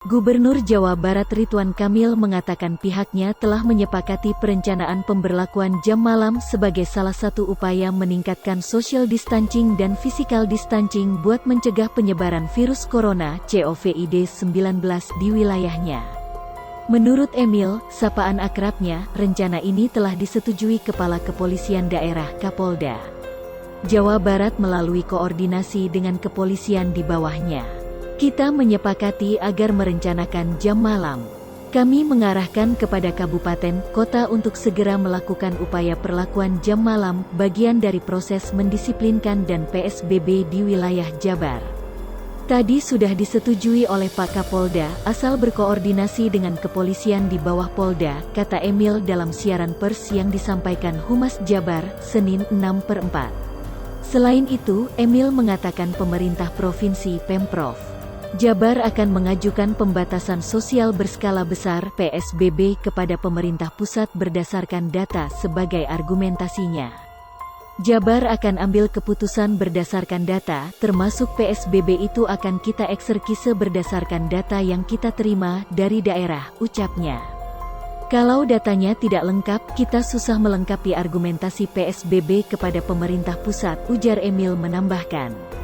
Gubernur Jawa Barat Ridwan Kamil mengatakan pihaknya telah menyepakati perencanaan pemberlakuan jam malam sebagai salah satu upaya meningkatkan social distancing dan physical distancing buat mencegah penyebaran virus corona (COVID-19) di wilayahnya. Menurut Emil, sapaan akrabnya, rencana ini telah disetujui Kepala Kepolisian Daerah Kapolda Jawa Barat melalui koordinasi dengan kepolisian di bawahnya. Kita menyepakati agar merencanakan jam malam. Kami mengarahkan kepada kabupaten, kota untuk segera melakukan upaya perlakuan jam malam, bagian dari proses mendisiplinkan dan PSBB di wilayah Jabar. Tadi sudah disetujui oleh Pak Kapolda, asal berkoordinasi dengan kepolisian di bawah Polda, kata Emil dalam siaran pers yang disampaikan Humas Jabar, Senin 6/4. Selain itu, Emil mengatakan pemerintah provinsi Pemprov Jabar akan mengajukan pembatasan sosial berskala besar (PSBB) kepada pemerintah pusat berdasarkan data sebagai argumentasinya. Jabar akan ambil keputusan berdasarkan data, termasuk PSBB itu akan kita eksekuse berdasarkan data yang kita terima dari daerah, ucapnya. Kalau datanya tidak lengkap, kita susah melengkapi argumentasi PSBB kepada pemerintah pusat, ujar Emil menambahkan.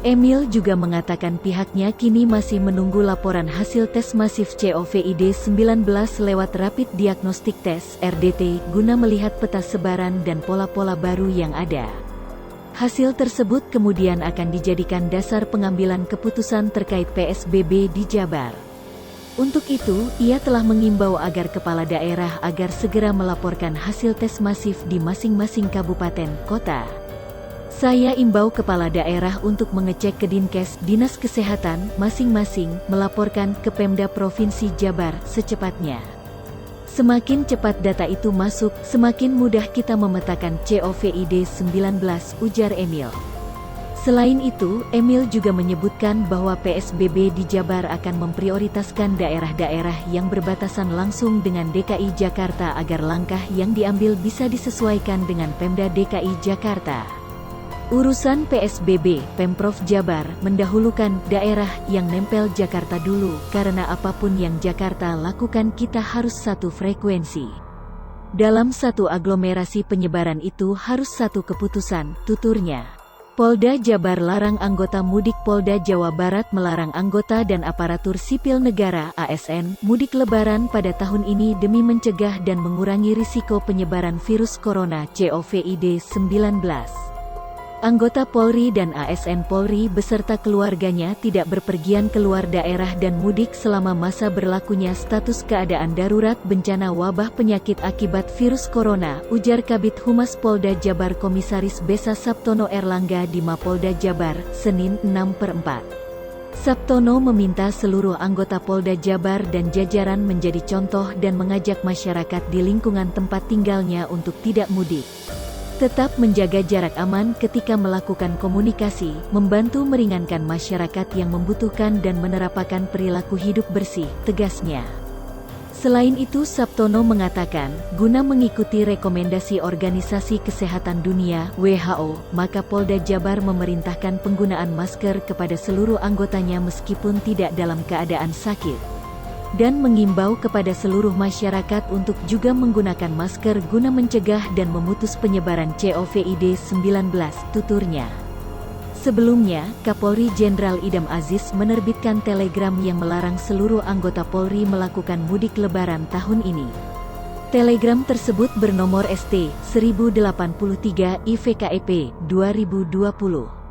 Emil juga mengatakan pihaknya kini masih menunggu laporan hasil tes masif COVID-19 lewat Rapid Diagnostic Test (RDT) guna melihat peta sebaran dan pola-pola baru yang ada. Hasil tersebut kemudian akan dijadikan dasar pengambilan keputusan terkait PSBB di Jabar. Untuk itu, ia telah mengimbau agar kepala daerah agar segera melaporkan hasil tes masif di masing-masing kabupaten, kota. Saya imbau kepala daerah untuk mengecek ke Dinkes, Dinas Kesehatan, masing-masing, melaporkan ke Pemda Provinsi Jabar secepatnya. Semakin cepat data itu masuk, semakin mudah kita memetakan COVID-19, ujar Emil. Selain itu, Emil juga menyebutkan bahwa PSBB di Jabar akan memprioritaskan daerah-daerah yang berbatasan langsung dengan DKI Jakarta agar langkah yang diambil bisa disesuaikan dengan Pemda DKI Jakarta. Urusan PSBB, Pemprov Jabar mendahulukan daerah yang nempel Jakarta dulu, karena apapun yang Jakarta lakukan kita harus satu frekuensi. Dalam satu aglomerasi penyebaran itu harus satu keputusan, tuturnya. Polda Jabar larang anggota mudik. Polda Jawa Barat melarang anggota dan aparatur sipil negara (ASN) mudik lebaran pada tahun ini demi mencegah dan mengurangi risiko penyebaran virus corona (COVID-19). Anggota Polri dan ASN Polri beserta keluarganya tidak berpergian keluar daerah dan mudik selama masa berlakunya status keadaan darurat bencana wabah penyakit akibat virus corona, ujar Kabid Humas Polda Jabar Komisaris Besa Sabtono Erlangga di Mapolda Jabar, Senin 6/4. Sabtono meminta seluruh anggota Polda Jabar dan jajaran menjadi contoh dan mengajak masyarakat di lingkungan tempat tinggalnya untuk tidak mudik. Tetap menjaga jarak aman ketika melakukan komunikasi, membantu meringankan masyarakat yang membutuhkan dan menerapkan perilaku hidup bersih, tegasnya. Selain itu Sabtono mengatakan, guna mengikuti rekomendasi Organisasi Kesehatan Dunia (WHO), maka Polda Jabar memerintahkan penggunaan masker kepada seluruh anggotanya meskipun tidak dalam keadaan sakit. Dan mengimbau kepada seluruh masyarakat untuk juga menggunakan masker guna mencegah dan memutus penyebaran COVID-19, tuturnya. Sebelumnya, Kapolri Jenderal Idam Aziz menerbitkan telegram yang melarang seluruh anggota Polri melakukan mudik lebaran tahun ini. Telegram tersebut bernomor ST 1083 IVKEP 2020.